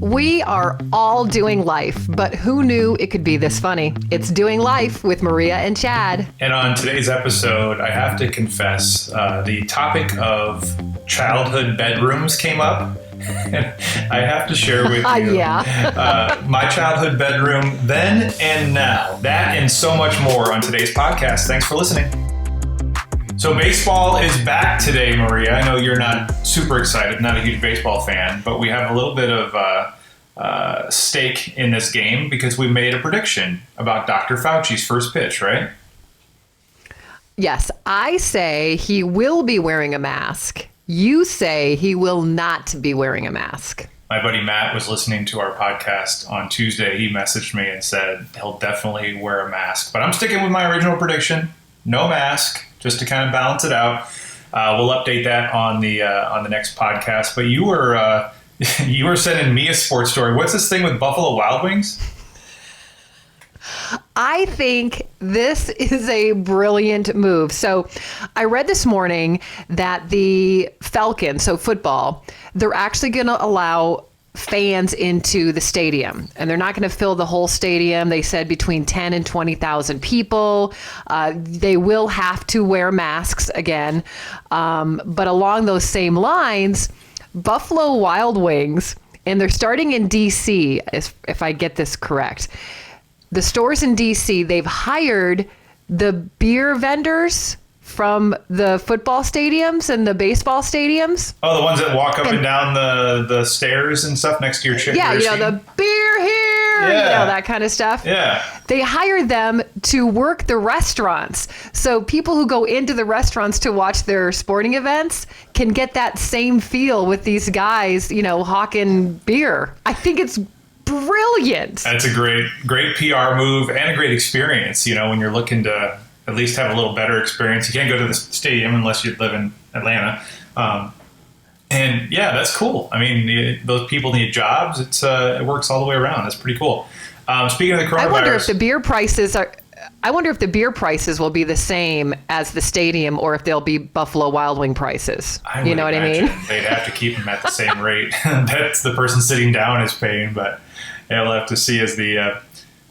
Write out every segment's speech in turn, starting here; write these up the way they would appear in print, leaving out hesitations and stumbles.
We are all doing life, but who knew it could be this funny? It's Doing Life with Maria and Chad. And on today's episode, I have to confess, the topic of childhood bedrooms came up. I have to share with you my childhood bedroom then and now. That and so much more on today's podcast. Thanks for listening. So baseball is back today, Maria. I know you're not super excited, not a huge baseball fan, but we have a little bit of stake in this game because we made a prediction about Dr. Fauci's first pitch, right? Yes, I say he will be wearing a mask. You say he will not be wearing a mask. My buddy Matt was listening to our podcast on Tuesday. He messaged me and said he'll definitely wear a mask. But I'm sticking with my original prediction. No mask, just to kind of balance it out. We'll update that on the next podcast. But you were sending me a sports story. What's this thing with Buffalo Wild Wings? I think this is a brilliant move. So I read this morning that the Falcons, so football, they're actually going to allow fans into the stadium, and they're not going to fill the whole stadium. They said between 10 and 20,000 people. They will have to wear masks again. But along those same lines, Buffalo Wild Wings, and they're starting in DC, if I get this correct. The stores in DC, they've hired the beer vendors from the football stadiums and the baseball stadiums. Oh, the ones that walk up and down the stairs and stuff next to your chair. Yeah, the beer here, that kind of stuff. Yeah. They hired them to work the restaurants. So people who go into the restaurants to watch their sporting events can get that same feel with these guys, hawking beer. I think it's brilliant. That's a great PR move and a great experience, when you're looking to at least have a little better experience. You can't go to the stadium unless you live in Atlanta. And yeah, that's cool. I mean, those people need jobs. It works all the way around. That's pretty cool. Speaking of the coronavirus, I wonder if the beer prices will be the same as the stadium, or if they'll be Buffalo Wild Wing prices. You know what I mean? They'd have to keep them at the same rate that the person sitting down is paying, but we'll have to see as the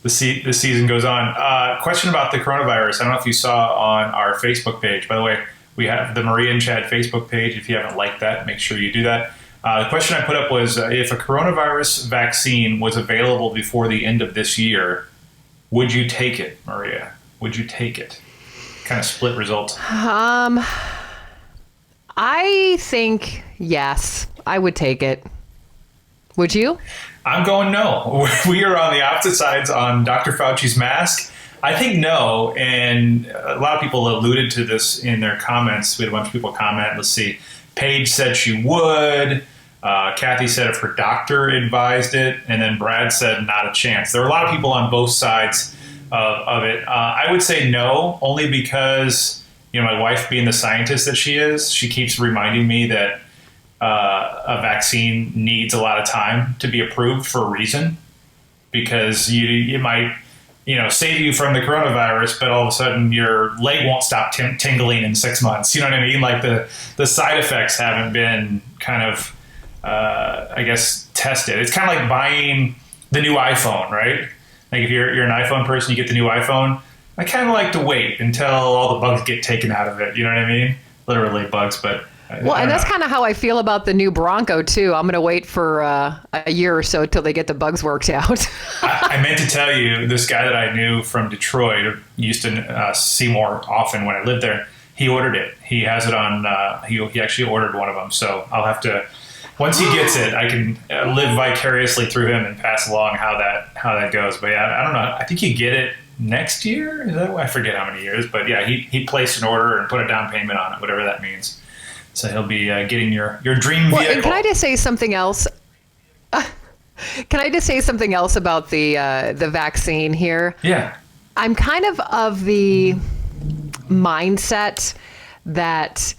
season goes on. Question about the coronavirus. I don't know if you saw on our Facebook page. By the way, we have the Maria and Chad Facebook page. If you haven't liked that, make sure you do that. The question I put up was, if a coronavirus vaccine was available before the end of this year, would you take it, Maria? Would you take it? Kind of split results. I think yes, I would take it. Would you? I'm going no. We are on the opposite sides on Dr. Fauci's mask. I think no, and a lot of people alluded to this in their comments. We had a bunch of people comment. Let's see. Paige said she would. Kathy said if her doctor advised it, and then Brad said not a chance. There are a lot of people on both sides of it. I would say no, only because my wife, being the scientist that she is, she keeps reminding me that a vaccine needs a lot of time to be approved for a reason, because it might save you from the coronavirus, but all of a sudden your leg won't stop tingling in 6 months. You know what I mean? Like the side effects haven't been kind of tested. It's kind of like buying the new iPhone, right? Like if you're an iPhone person, you get the new iPhone. I kind of like to wait until all the bugs get taken out of it. You know what I mean? Literally bugs, but. Well, and that's kind of how I feel about the new Bronco, too. I'm going to wait for a year or so till they get the bugs worked out. I meant to tell you, this guy that I knew from Detroit, used to see more often when I lived there, he ordered it. He has it on, he actually ordered one of them. So I'll have to, once he gets it, I can live vicariously through him and pass along how that goes. But yeah, I don't know. I think you get it next year. Is that, I forget how many years. But yeah, he placed an order and put a down payment on it, whatever that means. So he'll be getting your dream vehicle. And can I just say something else? Can I just say something else about the vaccine here? Yeah. I'm kind of the mindset that,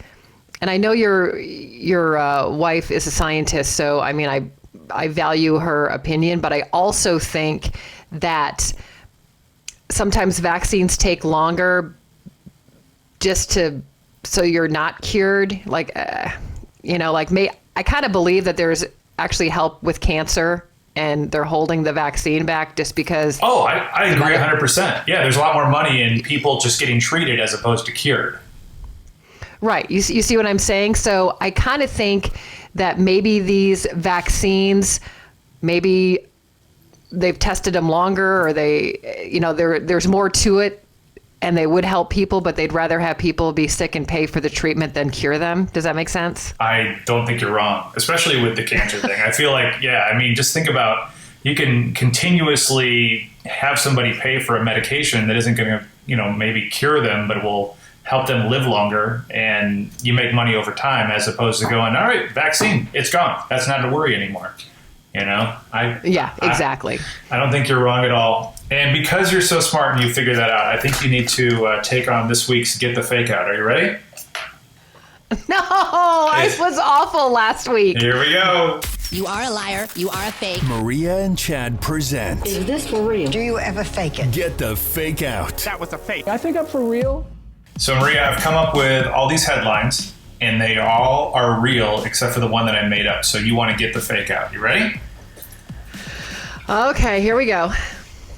and I know your wife is a scientist, so I mean I value her opinion, but I also think that sometimes vaccines take longer so you're not cured. I kind of believe that there's actually help with cancer and they're holding the vaccine back just because. Oh, I agree 100%. Yeah, there's a lot more money in people just getting treated as opposed to cured. Right. You see what I'm saying? So I kind of think that maybe these vaccines, maybe they've tested them longer, or there's more to it, and they would help people, but they'd rather have people be sick and pay for the treatment than cure them. Does that make sense? I don't think you're wrong, especially with the cancer thing. I feel like, just think about, you can continuously have somebody pay for a medication that isn't going to, maybe cure them, but will help them live longer, and you make money over time, as opposed to going, all right, vaccine, it's gone. That's not a worry anymore. Exactly. I don't think you're wrong at all. And because you're so smart and you figured that out, I think you need to take on this week's Get the Fake Out. Are you ready? No, I was awful last week. Here we go. You are a liar. You are a fake. Maria and Chad present Is this for real? Do you ever fake it? Get the Fake Out. That was a fake. I think I'm for real. So, Maria, I've come up with all these headlines, and they all are real except for the one that I made up. So you want to get the fake out. You ready? Okay, here we go.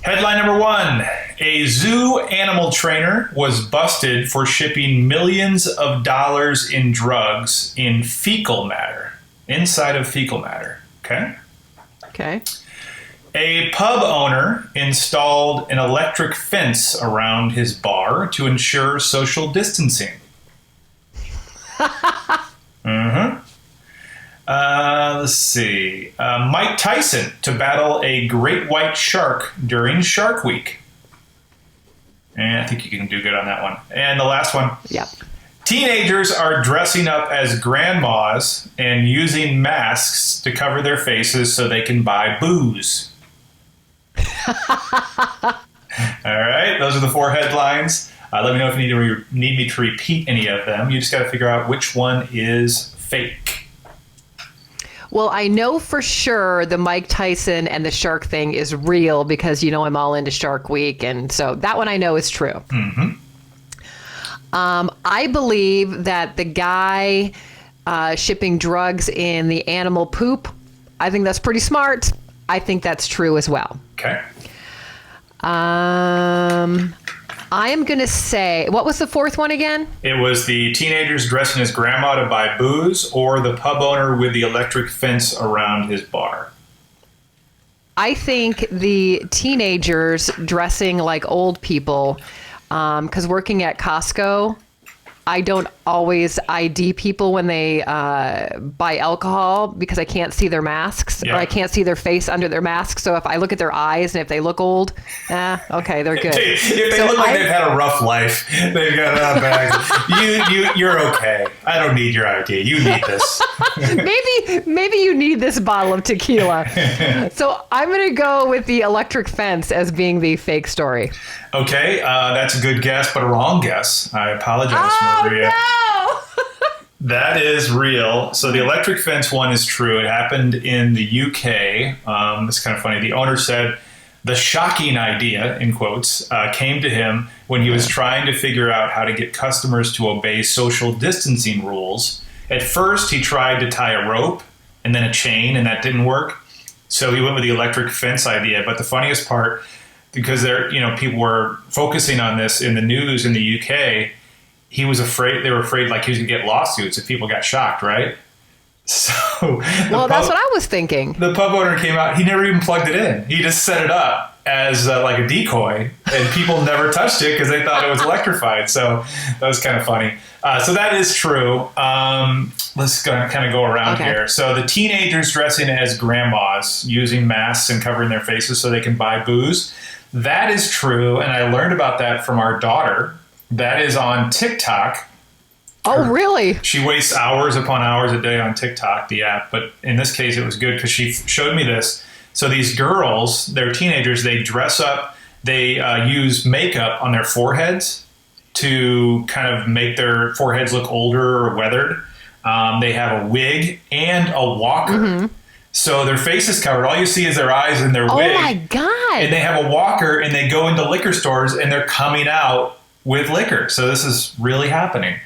Headline number 1. A zoo animal trainer was busted for shipping millions of dollars in drugs in fecal matter, inside of fecal matter. Okay? Okay. A pub owner installed an electric fence around his bar to ensure social distancing. Let's see. Mike Tyson to battle a great white shark during Shark Week. And I think you can do good on that one. And the last one. Yep. Teenagers are dressing up as grandmas and using masks to cover their faces so they can buy booze. All right, those are the 4 headlines. Let me know if you need me to repeat any of them. You just got to figure out which one is fake. Well, I know for sure the Mike Tyson and the shark thing is real because, I'm all into Shark Week. And so that one I know is true. Mm-hmm. I believe that the guy shipping drugs in the animal poop, I think that's pretty smart. I think that's true as well. Okay. I am going to say, what was the 4th one again? It was the teenagers dressing as grandma to buy booze, or the pub owner with the electric fence around his bar. I think the teenagers dressing like old people, because working at Costco, I don't always ID people when they buy alcohol because I can't see their masks or I can't see their face under their mask. So if I look at their eyes and if they look old, okay, they're good. If they look like they've had a rough life, they've got bags. You're okay. I don't need your ID. You need this. maybe you need this bottle of tequila. So I'm going to go with the electric fence as being the fake story. Okay, that's a good guess, but a wrong guess. I apologize, Maria. Oh, no! That is real. So the electric fence one is true. It happened in the UK. It's kind of funny. The owner said the shocking idea, in quotes, came to him when he was trying to figure out how to get customers to obey social distancing rules. At first, he tried to tie a rope and then a chain, and that didn't work. So he went with the electric fence idea. But the funniest part, because people were focusing on this in the news in the UK, they were afraid like he was going to get lawsuits if people got shocked, right? So that's what I was thinking. The pub owner came out. He never even plugged it in. He just set it up as like a decoy, and people never touched it because they thought it was electrified. So that was kind of funny. So that is true. Let's kind of go around here. So the teenagers dressing as grandmas, using masks and covering their faces so they can buy booze. That is true, and I learned about that from our daughter. That is on TikTok. Oh, really? She wastes hours upon hours a day on TikTok, the app. But in this case, it was good because she showed me this. So these girls, they're teenagers, they dress up, they use makeup on their foreheads to kind of make their foreheads look older or weathered. They have a wig and a walker. Mm-hmm. So their face is covered. All you see is their eyes and their wig. Oh, my God. And they have a walker, and they go into liquor stores, and they're coming out with liquor. So this is really happening.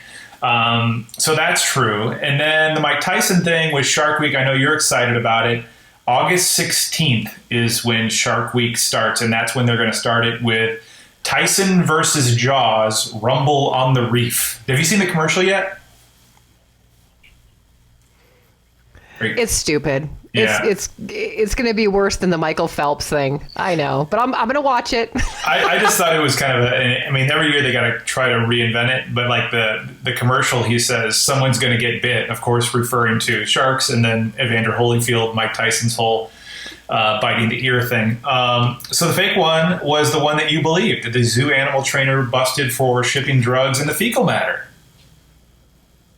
So that's true. And then the Mike Tyson thing with Shark Week, I know you're excited about it. August 16th is when Shark Week starts, and that's when they're going to start it with Tyson versus Jaws, Rumble on the Reef. Have you seen the commercial yet? It's stupid. Yeah. It's going to be worse than the Michael Phelps thing. I know, but I'm going to watch it. I just thought it was kind of I mean, every year they got to try to reinvent it, but like the commercial, he says someone's going to get bit, of course, referring to sharks, and then Evander Holyfield, Mike Tyson's whole biting the ear thing. So the fake one was the one that you believed, that the zoo animal trainer busted for shipping drugs in the fecal matter.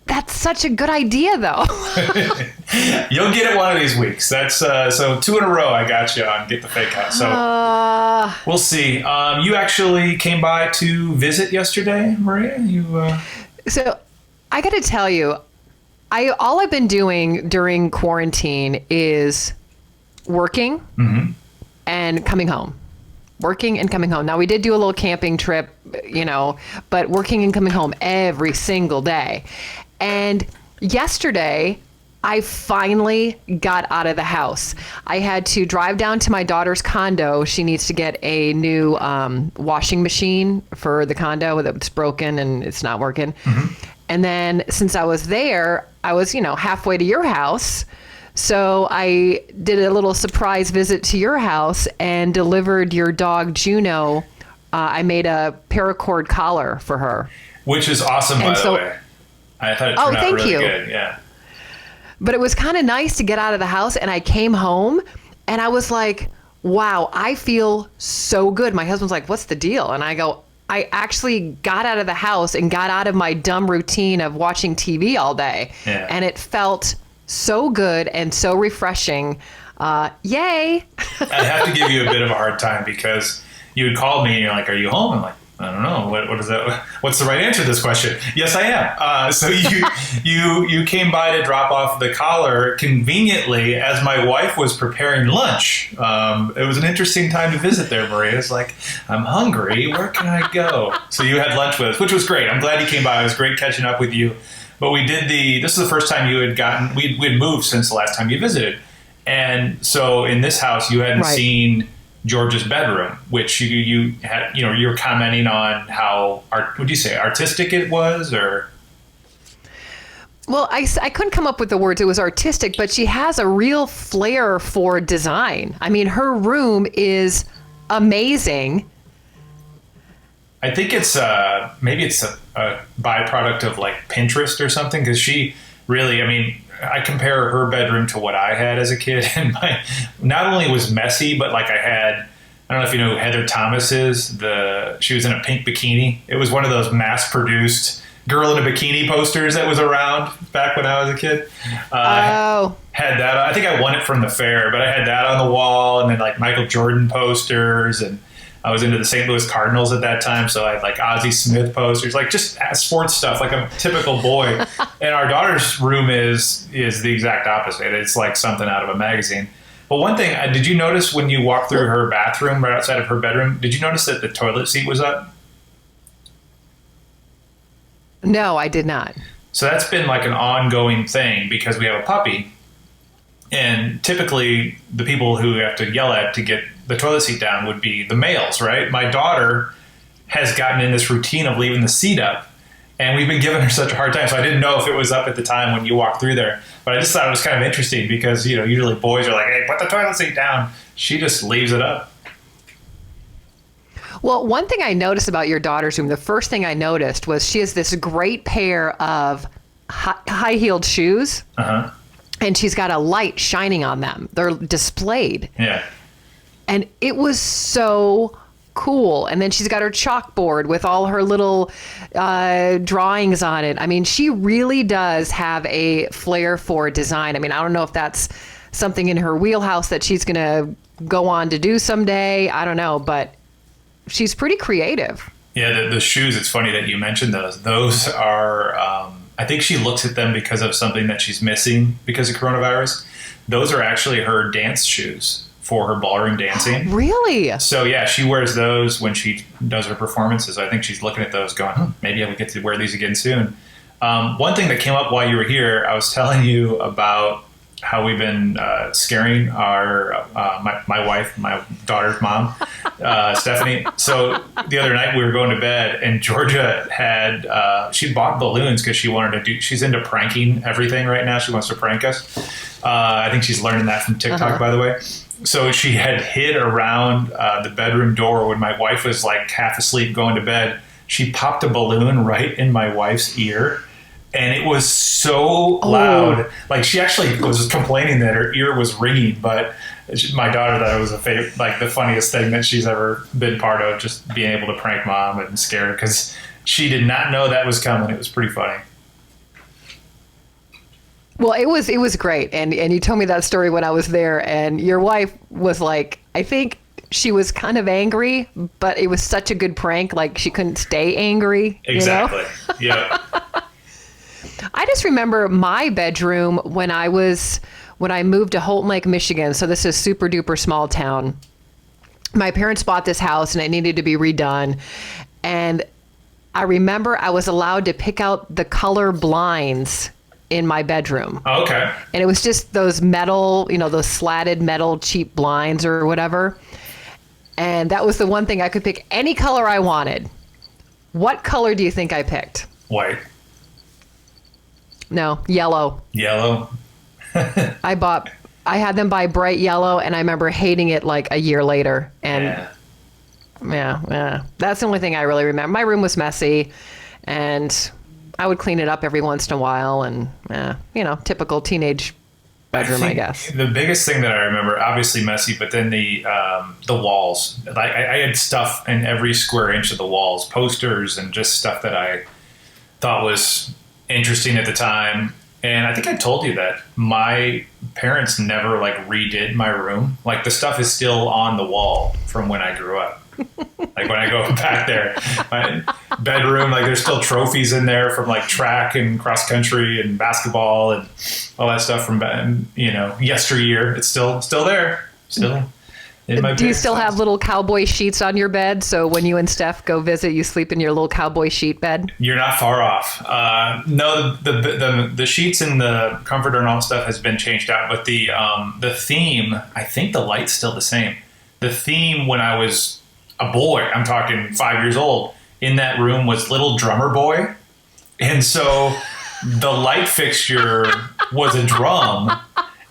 That's such a good idea, though. You'll get it one of these weeks. That's so 2 in a row I got you on Get the Fake Out. So we'll see. You actually came by to visit yesterday, Maria. So I got to tell you, all I've been doing during quarantine is working and coming home. Working and coming home. Now, we did do a little camping trip, but working and coming home every single day. And yesterday, I finally got out of the house. I had to drive down to my daughter's condo. She needs to get a new washing machine for the condo that's broken and it's not working. And then since I was there, I was, halfway to your house. So I did a little surprise visit to your house and delivered your dog, Juno. I made a paracord collar for her. Which is awesome, by the way. I thought it turned out really good. Yeah. But it was kind of nice to get out of the house, and I came home, and I was like, wow, I feel so good. My husband's like, what's the deal? And I go, I actually got out of the house and got out of my dumb routine of watching TV all day. Yeah. And it felt so good and so refreshing. Yay. I'd have to give you a bit of a hard time because you had called me and you're like, are you home? I'm like, I don't know. What is that? What's the right answer to this question? Yes, I am. So you came by to drop off the collar conveniently as my wife was preparing lunch. It was an interesting time to visit there, Maria. It's like, I'm hungry. Where can I go? So you had lunch with us, which was great. I'm glad you came by. It was great catching up with you. But this is the first time you had we'd moved since the last time you visited. And so in this house, you hadn't seen George's bedroom, which you had, you were commenting on how, would you say artistic it was, or? Well, I couldn't come up with the words. It was artistic, but she has a real flair for design. I mean, her room is amazing. I think it's maybe it's a byproduct of like Pinterest or something, because she really, I mean, I compare her bedroom to what I had as a kid, and not only was messy, but like I don't know if you know who Heather Thomas is. She was in a pink bikini. It was one of those mass-produced girl in a bikini posters that was around back when I was a kid. Had that. I think I won it from the fair, but I had that on the wall, and then like Michael Jordan posters, and I was into the St. Louis Cardinals at that time, so I had like Ozzie Smith posters, like just sports stuff, like a typical boy. And our daughter's room is the exact opposite. It's like something out of a magazine. But one thing, did you notice when you walked through her bathroom right outside of her bedroom, did you notice that the toilet seat was up? No, I did not. So that's been like an ongoing thing because we have a puppy. And typically the people who have to yell at to get the toilet seat down would be the males, right? My daughter has gotten in this routine of leaving the seat up, and we've been giving her such a hard time. So I didn't know if it was up at the time when you walked through there, but I just thought it was kind of interesting because, usually boys are like, hey, put the toilet seat down. She just leaves it up. Well, one thing I noticed about your daughter's room, the first thing I noticed was she has this great pair of high-heeled shoes. Uh-huh. And she's got a light shining on them. They're displayed. Yeah. And it was so cool. And then she's got her chalkboard with all her little drawings on it. I mean, she really does have a flair for design. I mean, I don't know if that's something in her wheelhouse that she's going to go on to do someday. I don't know, but she's pretty creative. Yeah, the shoes, it's funny that you mentioned those. Those are, I think she looks at them because of something that she's missing because of coronavirus. Those are actually her dance shoes for her ballroom dancing. Really? So yeah, she wears those when she does her performances. I think she's looking at those going, maybe I will get to wear these again soon. One thing that came up while you were here, I was telling you about how we've been scaring our my wife, my daughter's mom, Stephanie. So the other night we were going to bed, and Georgia had she bought balloons because she wanted to do. She's into pranking everything right now. She wants to prank us. I think she's learning that from TikTok, by the way. So she had hid around the bedroom door when my wife was like half asleep going to bed. She popped a balloon right in my wife's ear. And it was so loud. Like, she actually was complaining that her ear was ringing, but my daughter thought it was the funniest thing that she's ever been part of, just being able to prank mom and scare her, because she did not know that was coming. It was pretty funny. Well, it was great. And you told me that story when I was there, and your wife was like, I think she was kind of angry, but it was such a good prank. Like, she couldn't stay angry. Exactly. You know? Yeah. I just remember my bedroom when I moved to Holton Lake, Michigan. So this is super duper small town. My parents bought this house and it needed to be redone. And I remember I was allowed to pick out the color blinds in my bedroom. Oh, okay. And it was just those metal, those slatted metal cheap blinds or whatever. And that was the one thing I could pick any color I wanted. What color do you think I picked? White. No, yellow. Yellow. I had them buy bright yellow, and I remember hating it like a year later. And yeah, that's the only thing I really remember. My room was messy, and I would clean it up every once in a while, and typical teenage bedroom, I guess. The biggest thing that I remember, obviously messy, but then the walls. I had stuff in every square inch of the walls, posters and just stuff that I thought was interesting at the time. And I think I told you that my parents never redid my room. Like, the stuff is still on the wall from when I grew up. Like, when I go back there, my bedroom, there's still trophies in there from track and cross country and basketball and all that stuff from yesteryear. It's still there. Still in my. Do you still have little cowboy sheets on your bed? So when you and Steph go visit, you sleep in your little cowboy sheet bed? You're not far off. No, the sheets and the comforter and all that stuff has been changed out, but the theme, I think the light's still the same. The theme when I was a boy, I'm talking 5 years old, in that room was Little Drummer Boy. And so the light fixture was a drum.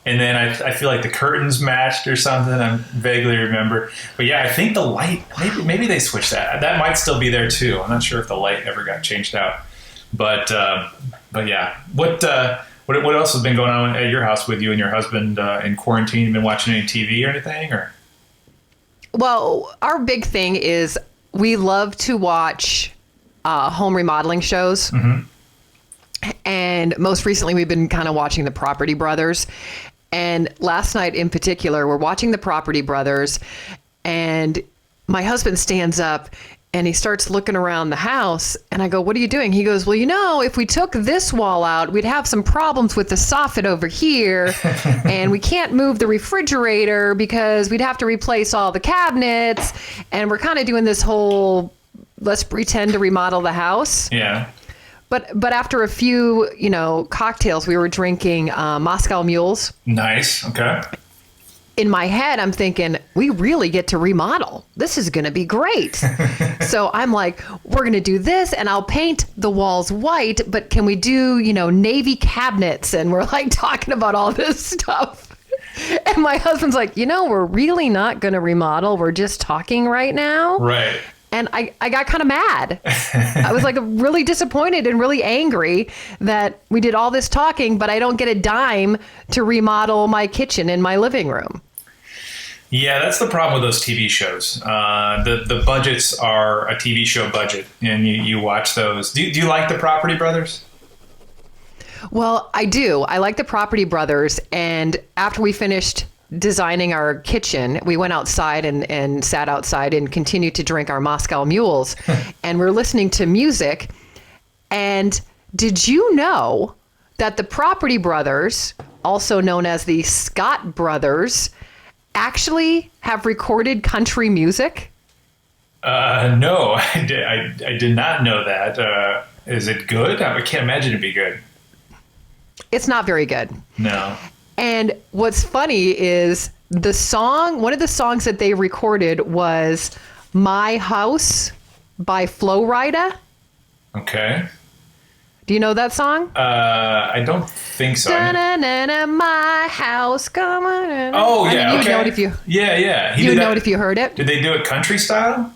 And then I feel like the curtains matched or something. I vaguely remember. But yeah, I think the light, maybe they switched that. That might still be there too. I'm not sure if the light ever got changed out. But yeah. What else has been going on at your house with you and your husband in quarantine? You been watching any TV or anything? Or? Well, our big thing is we love to watch home remodeling shows. Mm-hmm. And most recently, we've been kind of watching The Property Brothers. And last night in particular, we're watching The Property Brothers. And my husband stands up and he starts looking around the house. And I go, "What are you doing?" He goes, "Well, if we took this wall out, we'd have some problems with the soffit over here. And we can't move the refrigerator because we'd have to replace all the cabinets. And we're kind of doing this whole, let's pretend to remodel the house." Yeah. But after a few, cocktails, we were drinking Moscow Mules. Nice. Okay. In my head, I'm thinking, we really get to remodel. This is going to be great. So I'm like, we're going to do this, and I'll paint the walls white, but can we do, navy cabinets? And we're talking about all this stuff. And my husband's like, we're really not going to remodel. We're just talking right now. Right. And I got kind of mad. I was really disappointed and really angry that we did all this talking, but I don't get a dime to remodel my kitchen in my living room. Yeah, that's the problem with those TV shows. The budgets are a TV show budget, and you watch those. Do you like The Property Brothers? Well, I do. I like The Property Brothers. And after we finished designing our kitchen, we went outside and sat outside and continued to drink our Moscow Mules. And we're listening to music. And did you know that the Property Brothers, also known as the Scott Brothers, actually have recorded country music? No, I did not know that. Is it good? I can't imagine it'd be good. It's not very good. No. And what's funny is one of the songs that they recorded was My House by Flo Rida. Okay. Do you know that song? I don't think so. My house, come on. Oh, yeah, You okay. know it if you, Yeah. you know it if you heard it. Did they do it country style?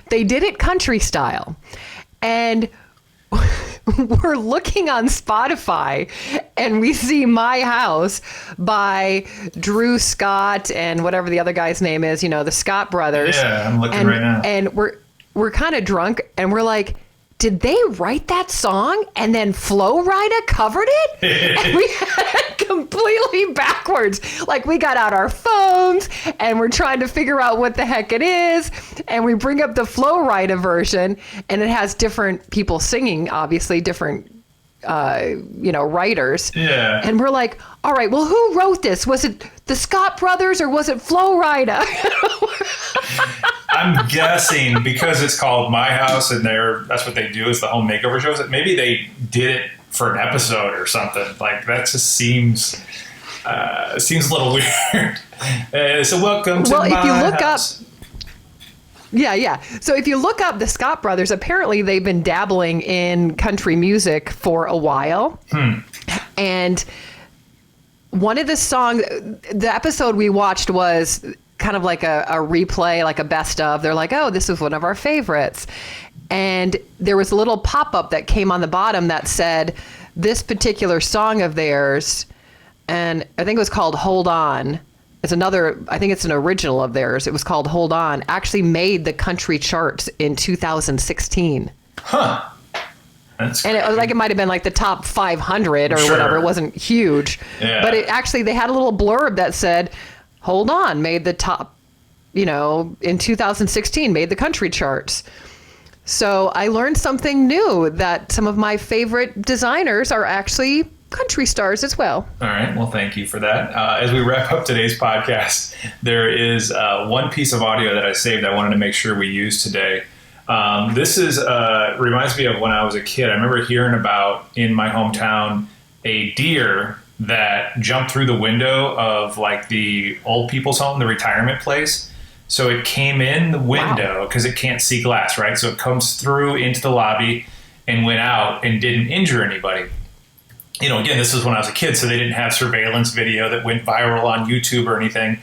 They did it country style. And we're looking on Spotify and we see My House by Drew Scott and whatever the other guy's name is, the Scott brothers. Yeah, I'm looking right now. And we're kind of drunk and we're like, did they write that song and then Flo Rida covered it? And we had it completely backwards. Like we got out our phones and we're trying to figure out what the heck it is. And we bring up the Flo Rida version and it has different people singing, obviously different, writers. Yeah. And we're like, all right, well, who wrote this? Was it the Scott brothers or was it Flo Rida? I'm guessing because it's called My House and that's what they do is the home makeover shows. That maybe they did it for an episode or something. Like that just seems a little weird. So welcome to Well, My if you look House. up. Yeah. So if you look up the Scott brothers, apparently they've been dabbling in country music for a while. And one of the songs, the episode we watched was kind of like a replay, like a best of. They're like, oh, this is one of our favorites. And there was a little pop-up that came on the bottom that said this particular song of theirs, and I think it was called Hold On. I think it's an original of theirs. It was called Hold On, actually made the country charts in 2016. Huh. That's And crazy. it might have been like the top 500 or Sure. whatever. It wasn't huge. Yeah. But they had a little blurb that said, Hold On made the top, in 2016, made the country charts. So I learned something new, that some of my favorite designers are actually country stars as well. All right. Well, thank you for that. As we wrap up today's podcast, there is one piece of audio that I saved I wanted to make sure we use today. This reminds me of when I was a kid. I remember hearing about in my hometown a deer that jumped through the window of like the old people's home, the retirement place. So it came in the window because it can't see glass, right? So it comes through into the lobby and went out and didn't injure anybody. Again, this was when I was a kid, so they didn't have surveillance video that went viral on YouTube or anything.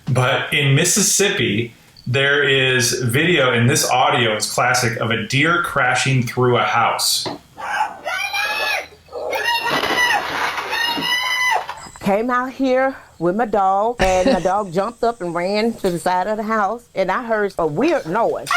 But in Mississippi, there is video, and this audio is classic, of a deer crashing through a house. Came out here with my dog, and my dog jumped up and ran to the side of the house, and I heard a weird noise.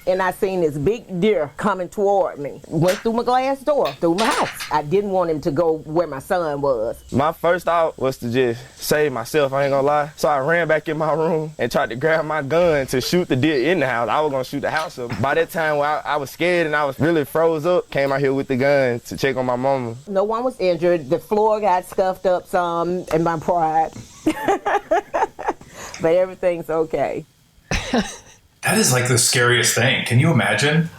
And I seen this big deer coming toward me. Went through my glass door, through my house. I didn't want him to go where my son was. My first thought was to just save myself, I ain't gonna lie. So I ran back in my room and tried to grab my gun to shoot the deer in the house. I was gonna shoot the house up. By that time, I was scared and I was really froze up. Came out here with the gun to check on my mama. No one was injured. The floor got scuffed up some in my pride. But everything's okay. That is like the scariest thing. Can you imagine?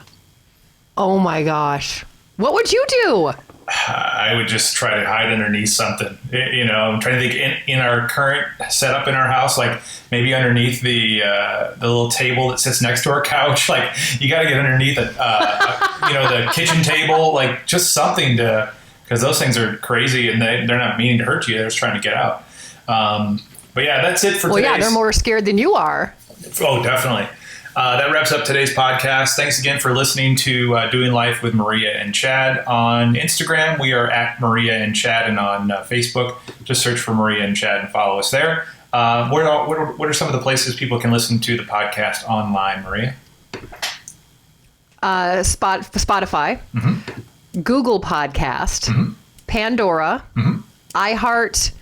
Oh my gosh. What would you do? I would just try to hide underneath something. I'm trying to think in our current setup in our house, like maybe underneath the little table that sits next to our couch. Like you got to get underneath the kitchen table, like just something because those things are crazy and they're not meaning to hurt you. They're just trying to get out. But yeah, that's it for Well, today's. yeah, they're more scared than you are. Oh, definitely. That wraps up today's podcast. Thanks again for listening to Doing Life with Maria and Chad. On Instagram, we are at Maria and Chad, and on Facebook, just search for Maria and Chad and follow us there. What are some of the places people can listen to the podcast online, Maria? Spotify, Google Podcast, Pandora, iHeart,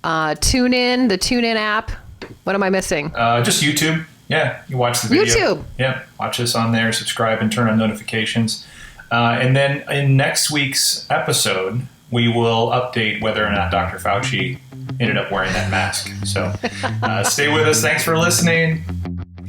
TuneIn, the TuneIn app. What am I missing? Just YouTube. Yeah, you watch the video. YouTube. Yeah, watch us on there, subscribe, and turn on notifications. And then in next week's episode, we will update whether or not Dr. Fauci ended up wearing that mask. So stay with us. Thanks for listening.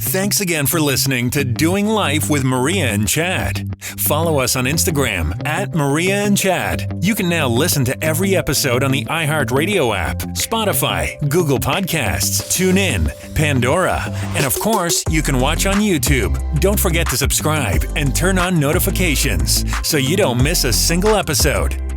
Thanks again for listening to Doing Life with Maria and Chad. Follow us on Instagram at Maria and Chad. You can now listen to every episode on the iHeartRadio app, Spotify, Google Podcasts, TuneIn, Pandora, and of course, you can watch on YouTube. Don't forget to subscribe and turn on notifications so you don't miss a single episode.